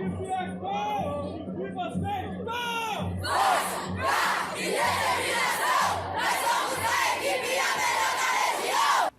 Força pra e determinação! Nós somos a equipe a melhor da região!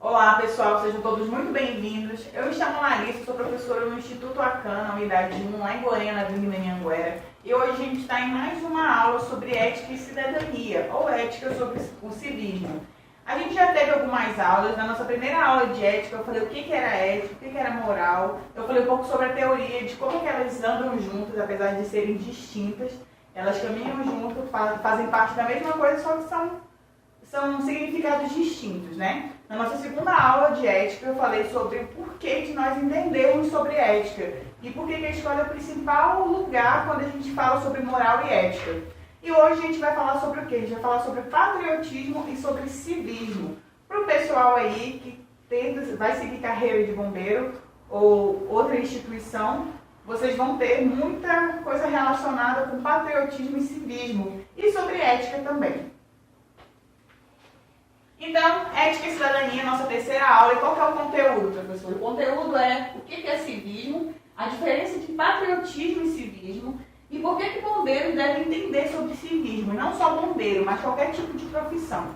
Olá pessoal, sejam todos muito bem-vindos. Eu me chamo Larissa, sou professora no Instituto Acana, unidade 1, lá em Goiânia, na Avenida Anhanguera. E hoje a gente está em mais uma aula sobre ética e cidadania, ou ética sobre o civismo. A gente já teve algumas aulas. Na nossa primeira aula de ética eu falei o que era ética, o que era moral. Eu falei um pouco sobre a teoria de como que elas andam juntas, apesar de serem distintas. Elas caminham juntas, fazem parte da mesma coisa, só que são significados distintos, né? Na nossa segunda aula de ética eu falei sobre o porquê de nós entendermos sobre ética e por que a escola é o principal lugar quando a gente fala sobre moral e ética. E hoje a gente vai falar sobre o quê? A gente vai falar sobre patriotismo e sobre civismo. Para o pessoal aí que vai seguir carreira de bombeiro ou outra instituição, vocês vão ter muita coisa relacionada com patriotismo e civismo e sobre ética também. Então, ética e cidadania, nossa terceira aula. E qual que é o conteúdo, professor? O conteúdo é o que é civismo, a diferença de patriotismo e civismo, e por que bombeiros devem entender sobre civismo, e não só bombeiro, mas qualquer tipo de profissão.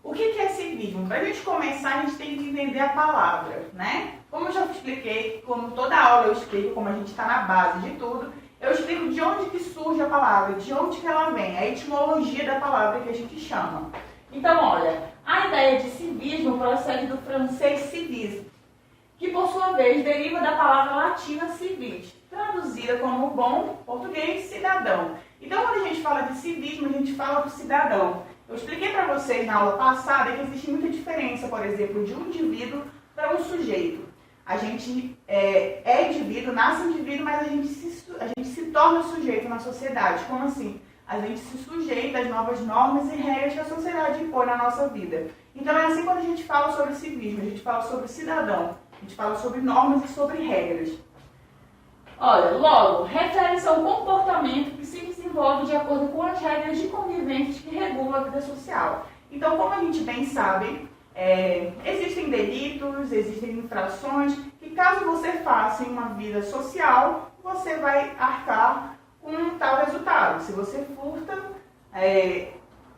O que é civismo? Para a gente começar, a gente tem que entender a palavra, né? Como eu já expliquei, como toda aula eu explico, como a gente está na base de tudo, eu explico de onde que surge a palavra, de onde que ela vem, a etimologia da palavra que a gente chama. Então, olha, a ideia de civismo procede do francês civis, que por sua vez deriva da palavra latina civis, traduzida como bom português cidadão. Então, quando a gente fala de civismo, a gente fala do cidadão. Eu expliquei para vocês na aula passada que existe muita diferença, por exemplo, de um indivíduo para um sujeito. A gente é indivíduo, nasce indivíduo, mas a gente se torna sujeito na sociedade. Como assim? A gente se sujeita às novas normas e regras que a sociedade impõe na nossa vida. Então é assim quando a gente fala sobre civismo, a gente fala sobre cidadão, a gente fala sobre normas e sobre regras. Olha, logo, refere-se ao comportamento que se desenvolve de acordo com as regras de convivência que regulam a vida social. Então, como a gente bem sabe, existem delitos, existem infrações que, caso você faça em uma vida social, você vai arcar com um tal resultado. Se você furta,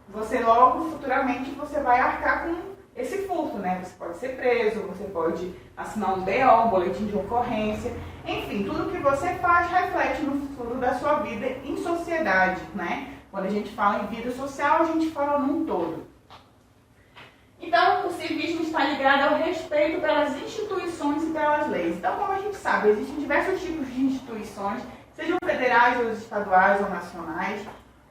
você logo, futuramente, você vai arcar com esse furto, né? Você pode ser preso, você pode assinar um BO, um boletim de ocorrência. Enfim, tudo que você faz reflete no futuro da sua vida em sociedade, né? Quando a gente fala em vida social, a gente fala num todo. Então, o civismo está ligado ao respeito pelas instituições e pelas leis. Então, como a gente sabe, existem diversos tipos de instituições, sejam federais, ou estaduais ou nacionais,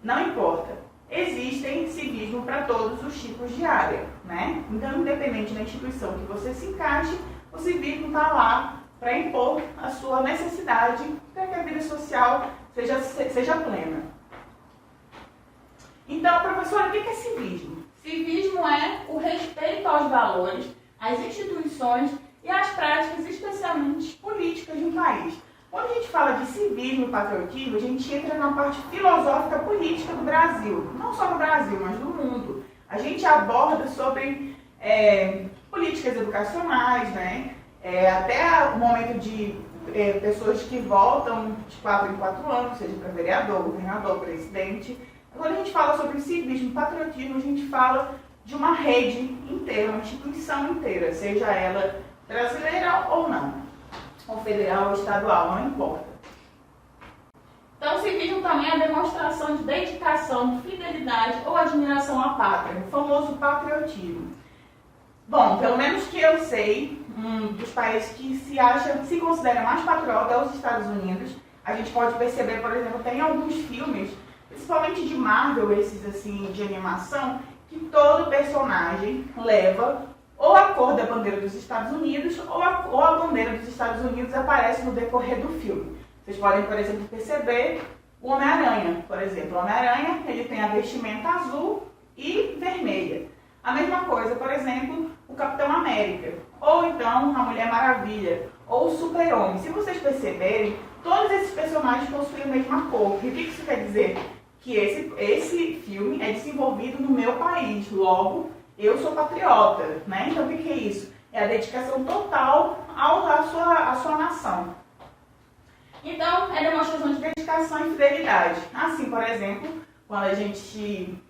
não importa. Existem civismo para todos os tipos de área, né? Então, independente da instituição que você se encaixe, o civismo está lá para impor a sua necessidade para que a vida social seja plena. Então, professora, o que é civismo? Civismo é o respeito aos valores, às instituições e às práticas, especialmente políticas de um país. Quando a gente fala de civismo e patriotismo, a gente entra na parte filosófica política do Brasil. Não só no Brasil, mas no mundo. A gente aborda sobre políticas educacionais, né? Até o momento de pessoas que voltam de 4 em 4 anos, seja para vereador, governador, presidente. Quando a gente fala sobre civismo e patriotismo, a gente fala de uma rede inteira, uma instituição inteira, seja ela brasileira ou não. Ou federal ou estadual, não importa. Então, o civismo também é a demonstração de dedicação, fidelidade ou admiração à pátria, o famoso patriotismo. Bom, pelo menos que eu sei, um dos países que se considera mais patriota é os Estados Unidos. A gente pode perceber, por exemplo, tem alguns filmes, principalmente de Marvel, esses assim de animação, que todo personagem leva ou a cor da bandeira dos Estados Unidos, ou a bandeira dos Estados Unidos aparece no decorrer do filme. Vocês podem, por exemplo, perceber o Homem-Aranha, por exemplo. O Homem-Aranha, ele tem a vestimenta azul e vermelha. A mesma coisa, por exemplo, o Capitão América, ou então a Mulher Maravilha, ou o Super-Homem. Se vocês perceberem, todos esses personagens possuem a mesma cor. E o que isso quer dizer? Que esse filme é desenvolvido no meu país, logo, eu sou patriota, né? Então, o que é isso? é a dedicação total à sua nação. Então, é demonstração de dedicação e fidelidade. Assim, por exemplo, quando a gente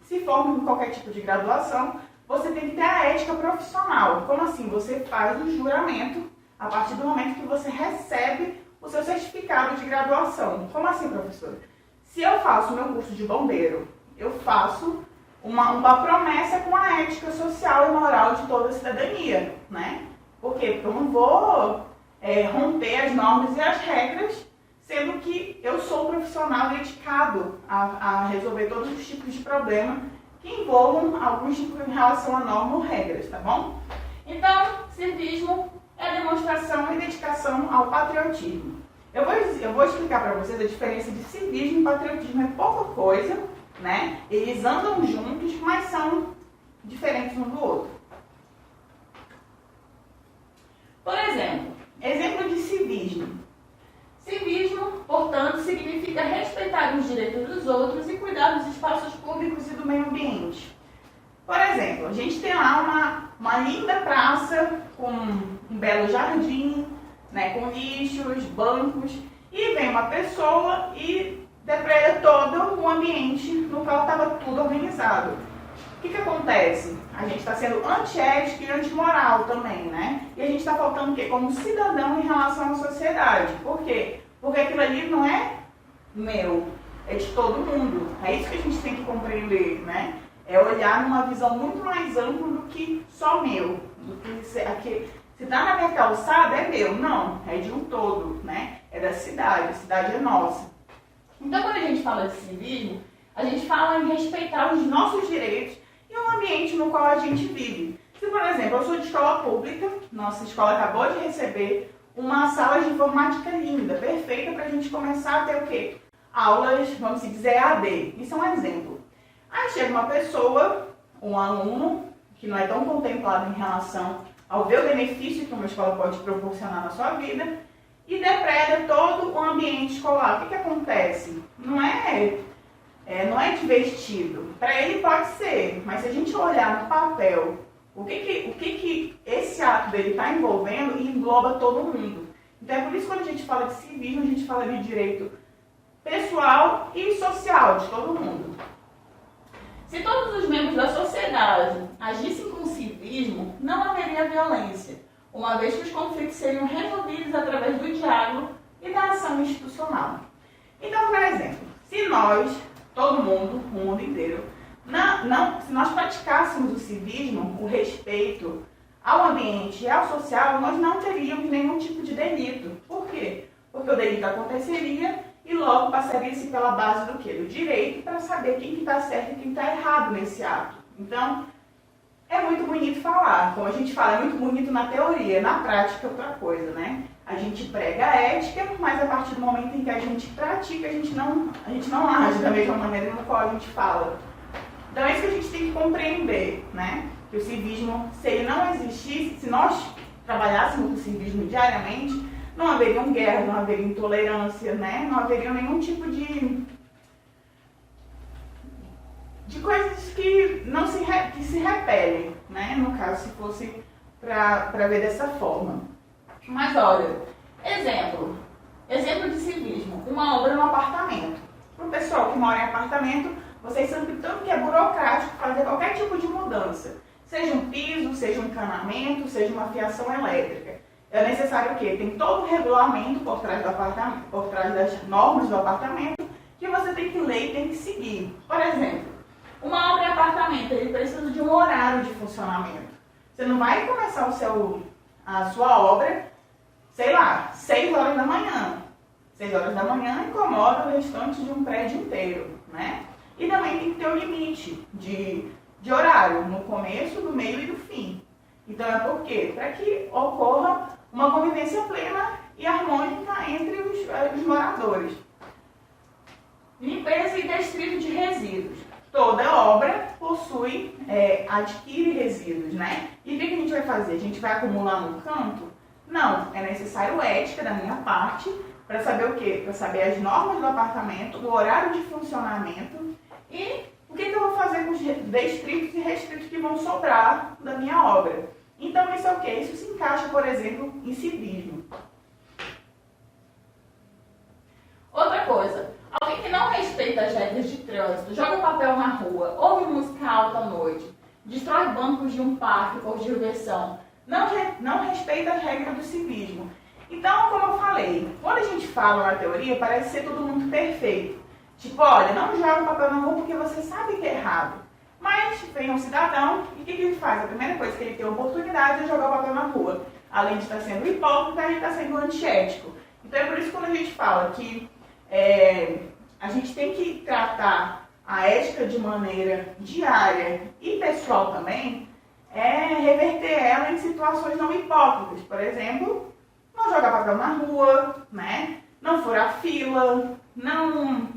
se forma em qualquer tipo de graduação, você tem que ter a ética profissional. Como assim? Você faz o juramento a partir do momento que você recebe o seu certificado de graduação. Como assim, professora? Se eu faço o meu curso de bombeiro, eu faço uma promessa com a ética social e moral de toda a cidadania, né? Por quê? Porque eu não vou romper as normas e as regras, sendo que eu sou um profissional dedicado a resolver todos os tipos de problemas que envolvam alguns tipos em relação a normas ou regras, tá bom? Então, civismo é demonstração e dedicação ao patriotismo. Eu vou explicar para vocês a diferença de civismo e patriotismo. É pouca coisa, né? Eles andam juntos, mas são diferentes um do outro. Por exemplo de civismo. Civismo, portanto, significa respeitar os direitos dos outros e cuidar dos espaços públicos e do meio ambiente. Por exemplo, a gente tem lá uma linda praça com um belo jardim, né, com lixos, bancos, e vem uma pessoa e depreda todo o ambiente no qual estava tudo organizado. O que acontece? A gente está sendo antiético e antimoral também, né? E a gente está faltando o quê? Como cidadão em relação à sociedade. Por quê? Porque aquilo ali não é meu, é de todo mundo. É isso que a gente tem que compreender, né? É olhar numa visão muito mais ampla do que só meu. Do que se está na minha calçada é meu. Não, é de um todo, né? É da cidade, a cidade é nossa. Então, quando a gente fala de civismo, a gente fala em respeitar os nossos direitos e o ambiente no qual a gente vive. Se, por exemplo, eu sou de escola pública, nossa escola acabou de receber uma sala de informática linda, perfeita para a gente começar a ter o quê? Aulas, vamos dizer, EAD. Isso é um exemplo. Aí chega uma pessoa, um aluno, que não é tão contemplado em relação ao ver o benefício que uma escola pode proporcionar na sua vida, e depreda todo o ambiente escolar. O que acontece? Não é divertido. Para ele pode ser, mas se a gente olhar no papel, o que esse ato dele está envolvendo, engloba todo mundo. Então é por isso que quando a gente fala de civismo, a gente fala de direito pessoal e social de todo mundo. Se todos os membros da sociedade agissem com civismo, não haveria violência, uma vez que os conflitos seriam resolvidos através do diálogo e da ação institucional. Então, por exemplo, se nós, todo mundo, o mundo inteiro, se nós praticássemos o civismo, o respeito ao ambiente e ao social, nós não teríamos nenhum tipo de delito. Por quê? Porque o delito aconteceria e logo passaria-se pela base do quê? Do direito, para saber quem está certo e quem está errado nesse ato. Então, é muito bonito falar. Como a gente fala, é muito bonito na teoria, na prática é outra coisa, né? A gente prega a ética, mas a partir do momento em que a gente pratica, a gente não age da mesma maneira no qual a gente fala. Então é isso que a gente tem que compreender, né? Que o civismo, se ele não existisse, se nós trabalhássemos o civismo diariamente, não haveria guerra, não haveria intolerância, né? Não haveria nenhum tipo de coisas que se repelem, né? No caso, se fosse para ver dessa forma. Mas olha, exemplo de civismo, uma obra no apartamento. Para o pessoal que mora em apartamento, vocês sabem tanto que é burocrático fazer qualquer tipo de mudança. Seja um piso, seja um encanamento, seja uma fiação elétrica. É necessário o quê? Tem todo o regulamento por trás das normas do apartamento que você tem que ler e tem que seguir. Por exemplo, uma obra em apartamento, ele precisa de um horário de funcionamento. Você não vai começar a sua obra, sei lá, 6 horas da manhã. 6 horas da manhã incomoda o restante de um prédio inteiro, né? E também tem que ter um limite de horário, no começo, no meio e no fim. Então é por quê? Para que ocorra uma convivência plena e harmônica entre os moradores. Limpeza e destrito de resíduos. Toda obra adquire resíduos, né? E o que a gente vai fazer? A gente vai acumular no canto? Não, é necessário ética da minha parte para saber o quê? Para saber as normas do apartamento, o horário de funcionamento e o que eu vou fazer com os destritos e restritos que vão sobrar da minha obra. Então isso é o quê? Isso se encaixa, por exemplo, em civismo. Outra coisa, alguém que não respeita as regras de trânsito, joga papel na rua, ouve música alta à noite, destrói bancos de um parque por diversão, não respeita as regras do civismo. Então, como eu falei, quando a gente fala na teoria, parece ser tudo muito perfeito. Tipo, olha, não joga papel na rua porque você sabe que é errado. Mas vem um cidadão e o que ele faz? A primeira coisa que ele tem a oportunidade é jogar o papel na rua. Além de estar sendo hipócrita, ele está sendo antiético. Então é por isso que quando a gente fala que a gente tem que tratar a ética de maneira diária e pessoal também, reverter ela em situações não hipócritas. Por exemplo, não jogar papel na rua, né? Não furar fila, não,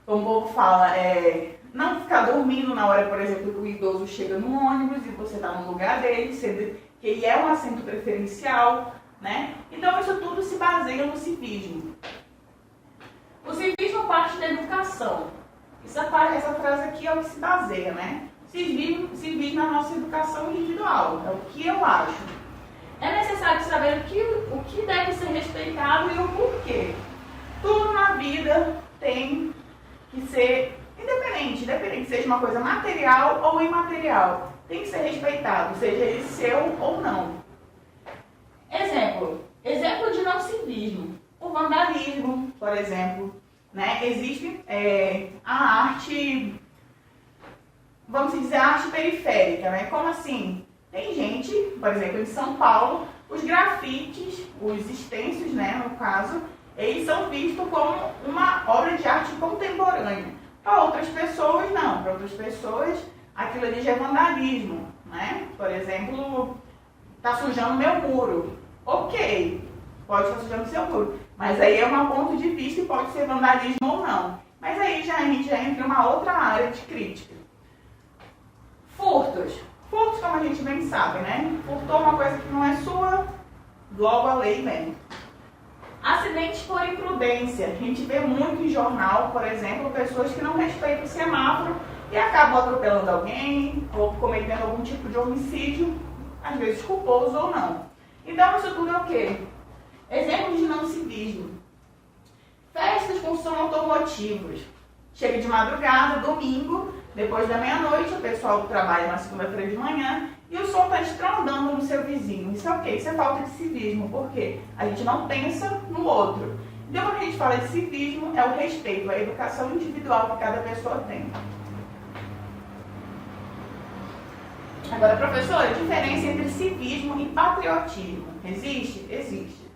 como o povo fala, não ficar dormindo na hora, por exemplo, que o idoso chega no ônibus e você está no lugar dele, sendo que ele é um assento preferencial, né? Então isso tudo se baseia no civismo. o civismo parte da educação. Essa frase aqui é o que se baseia, né? Civismo é a nossa educação individual, é o que eu acho. É necessário saber o que deve ser respeitado E o porquê. Tudo na vida tem que ser independente, seja uma coisa material ou imaterial. Tem que ser respeitado, seja ele seu ou não. Exemplo de não civismo. O vandalismo, por exemplo, né? Existe a arte, vamos dizer, a arte periférica, né? Como assim? Tem gente, por exemplo, em São Paulo, os grafites, os extensos, né, no caso, eles são vistos como uma obra de arte contemporânea. Para outras pessoas, não. Para outras pessoas, aquilo ali já é vandalismo, né? Por exemplo, está sujando meu muro. Ok, pode estar sujando seu muro. Mas aí é um ponto de vista e pode ser vandalismo ou não. Mas aí a gente já entra em uma outra área de crítica. Furtos, como a gente bem sabe, né? Furtou uma coisa que não é sua, logo a lei vem. Acidentes por imprudência. A gente vê muito em jornal, por exemplo, pessoas que não respeitam o semáforo e acabam atropelando alguém ou cometendo algum tipo de homicídio, às vezes culposo ou não. Então isso tudo é o quê? Exemplos de não civismo. Festas com som automotivos. Chega de madrugada, domingo, depois da meia-noite, o pessoal trabalha na segunda-feira de manhã e o som está estrondando no seu vizinho. Isso é o quê? Isso é falta de civismo. Por quê? A gente não pensa no outro. Então, quando a gente fala de civismo, é o respeito, a educação individual que cada pessoa tem. Agora, professora, a diferença entre civismo e patriotismo. Existe? Existe.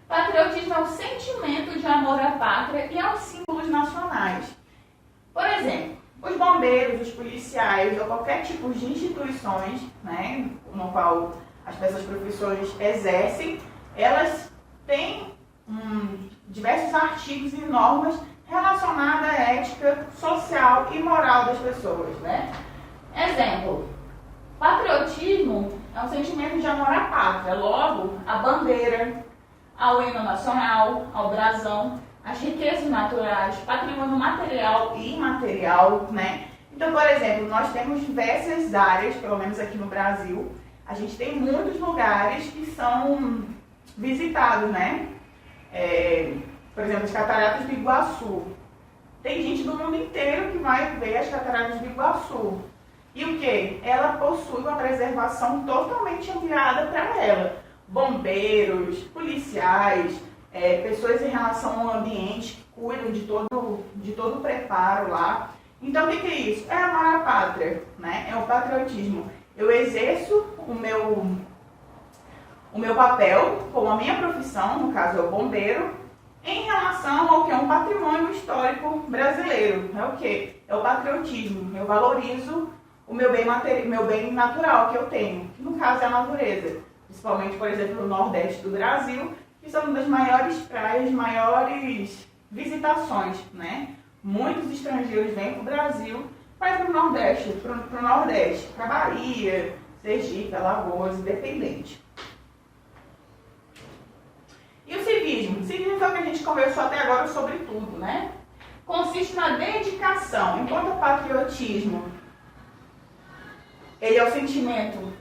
patriotismo é o sentimento de amor à pátria E aos símbolos nacionais. Por exemplo, os bombeiros, os policiais ou qualquer tipo de instituições, né, no qual essas profissões exercem, elas têm diversos artigos e normas relacionadas à ética social e moral das pessoas, né? Exemplo, patriotismo É um sentimento de amor à pátria, logo a bandeira, ao hino nacional, ao brasão, as riquezas naturais, patrimônio material e imaterial, né? Então, por exemplo, nós temos diversas áreas, pelo menos aqui no Brasil, a gente tem muitos lugares que são visitados, né? Por exemplo, as Cataratas do Iguaçu. Tem gente do mundo inteiro que vai ver as Cataratas do Iguaçu. E o que? Ela possui uma preservação totalmente ampliada para ela. Bombeiros, policiais, pessoas em relação ao ambiente que cuidam de todo o preparo lá. Então, o que é isso? É amar a pátria, né? É o patriotismo. Eu exerço o meu papel, como a minha profissão, no caso é o bombeiro, em relação ao que é um patrimônio histórico brasileiro. É o quê? É o patriotismo. Eu valorizo o meu bem natural que eu tenho, que no caso é a natureza. Principalmente, por exemplo, no Nordeste do Brasil, que são uma das maiores praias, maiores visitações, né? Muitos estrangeiros vêm para o Brasil para ir para o Nordeste, para Bahia, Sergipe, Alagoas, independente. E o civismo? O civismo foi o que a gente conversou até agora sobre tudo, né? Consiste na dedicação, enquanto o patriotismo, ele é o sentimento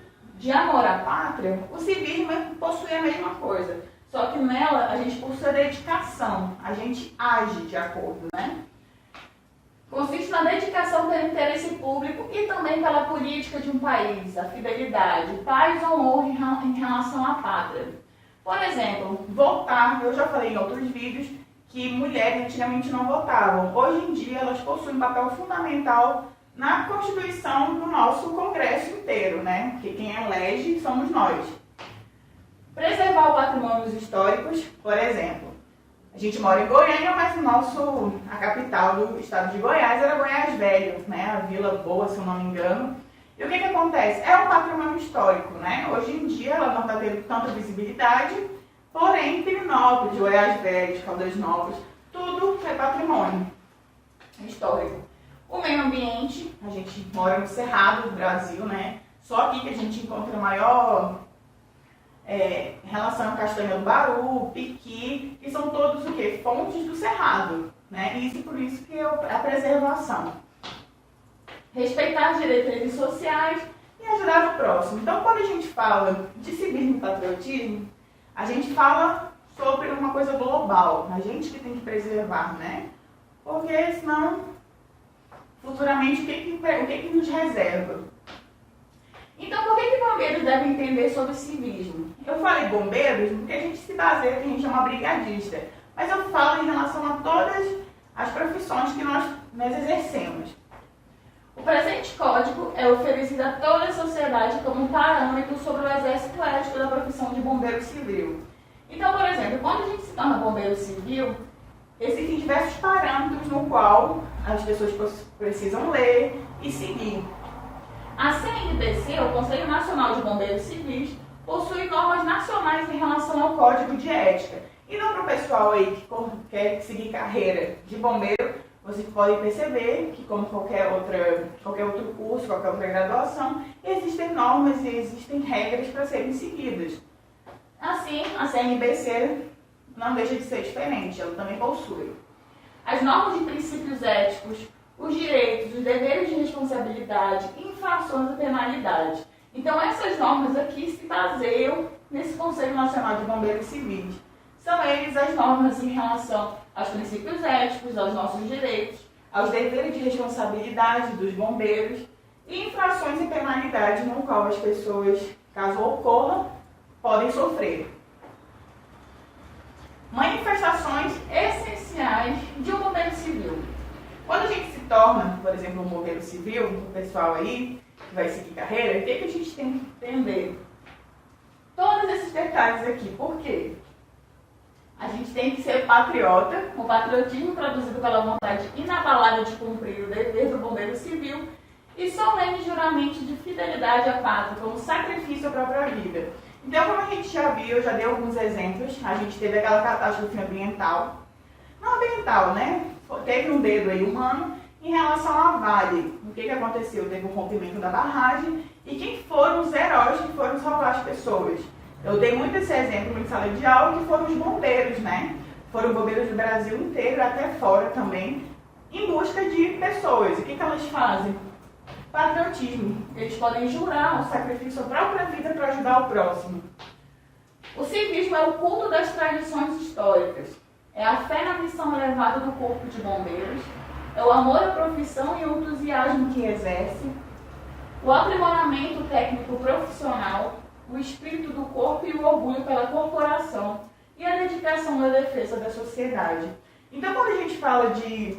de amor à pátria, o civismo possui a mesma coisa. Só que nela a gente possui a dedicação, a gente age de acordo, né? Consiste na dedicação pelo interesse público e também pela política de um país, a fidelidade, paz ou honra em relação à pátria. Por exemplo, votar, eu já falei em outros vídeos que mulheres antigamente não votavam. Hoje em dia elas possuem um papel fundamental na Constituição do nosso Congresso inteiro, né? Porque quem elege somos nós. Preservar o patrimônios históricos, por exemplo. A gente mora em Goiânia, mas a capital do estado de Goiás era Goiás Velho, né? A Vila Boa, se eu não me engano. E o que acontece? É um patrimônio histórico, né? Hoje em dia ela não está tendo tanta visibilidade, porém Pirinópolis, Goiás Velho, Caldas Novas, tudo é patrimônio histórico. O meio ambiente, a gente mora no Cerrado do Brasil, né? Só aqui que a gente encontra maior relação Castanha do Baru, Piqui, que são todos o quê? Fontes do Cerrado, né? Isso por isso que é a preservação. Respeitar as diretrizes sociais e ajudar o próximo. Então, quando a gente fala de civismo e patriotismo, a gente fala sobre uma coisa global, a gente que tem que preservar, né? Porque senão, futuramente, o que nos reserva? Então, por que bombeiros devem entender sobre civismo? Eu falei bombeiros porque a gente se baseia, que a gente é uma brigadista. Mas eu falo em relação a todas as profissões que nós exercemos. O presente código é oferecido a toda a sociedade como um parâmetro sobre o exercício ético da profissão de bombeiro civil. Então, por exemplo, quando a gente se torna bombeiro civil, existem diversos parâmetros no qual as pessoas precisam ler e seguir. A CNBC, o Conselho Nacional de Bombeiros Civis, possui normas nacionais em relação ao Código de Ética. Então, para o pessoal aí que quer seguir carreira de bombeiro, vocês podem perceber que, como qualquer outro curso, qualquer outra graduação, existem normas e existem regras para serem seguidas. Assim, a CNBC não deixa de ser diferente, ela também possui as normas de princípios éticos, os direitos, os deveres de responsabilidade, infrações e penalidade. Então, essas normas aqui se baseiam nesse Conselho Nacional de Bombeiros Civis. São eles as normas em relação aos princípios éticos, aos nossos direitos, aos deveres de responsabilidade dos bombeiros e infrações e penalidades no qual as pessoas, caso ocorra, podem sofrer. Manifestações essenciais de um bombeiro civil. Quando a gente se torna, por exemplo, um bombeiro civil, o pessoal aí que vai seguir carreira, o que a gente tem que entender? Todos esses detalhes aqui. Por quê? A gente tem que ser patriota, o patriotismo produzido pela vontade inabalável de cumprir o dever do bombeiro civil e solene juramento de fidelidade à pátria, como sacrifício à própria vida. Então, como a gente já viu, eu já dei alguns exemplos, a gente teve aquela catástrofe ambiental. Não ambiental, né? Teve um dedo aí humano em relação à Vale. O que aconteceu? Teve um rompimento da barragem e quem foram os heróis que foram salvar as pessoas? Eu dei muito esse exemplo em sala de aula, que foram os bombeiros, né? Foram bombeiros do Brasil inteiro, até fora também, em busca de pessoas. E o que elas fazem? Patriotismo. Eles podem jurar um sacrifício à própria vida para ajudar o próximo. O civismo é o culto das tradições históricas. É a fé na missão elevada do corpo de bombeiros. É o amor à profissão e o entusiasmo que exerce. O aprimoramento técnico profissional. O espírito do corpo e o orgulho pela corporação. E a dedicação à defesa da sociedade. Então, quando a gente fala de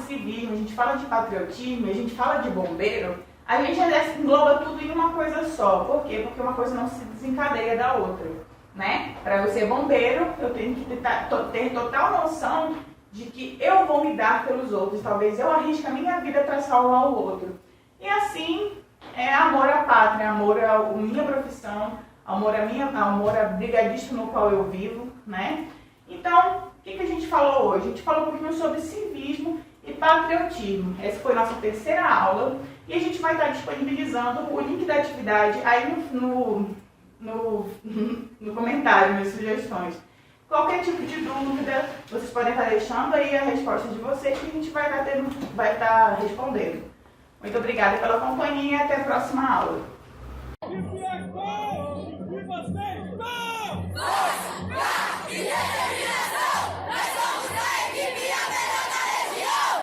civismo, a gente fala de patriotismo, a gente fala de bombeiro, a gente engloba tudo em uma coisa só. Por quê? Porque uma coisa não se desencadeia da outra, né? Para eu ser bombeiro, eu tenho que ter total noção de que eu vou me dar pelos outros. Talvez eu arrisque a minha vida para salvar o outro. E assim, é amor à pátria, amor à minha profissão, amor à brigadista no qual eu vivo, né? Então, o que a gente falou hoje? A gente falou um pouquinho sobre civismo e patriotismo. Essa foi a nossa terceira aula e a gente vai estar disponibilizando o link da atividade aí no comentário, nas sugestões. Qualquer tipo de dúvida, vocês podem estar deixando aí a resposta de vocês que a gente vai estar respondendo. Muito obrigada pela companhia e até a próxima aula.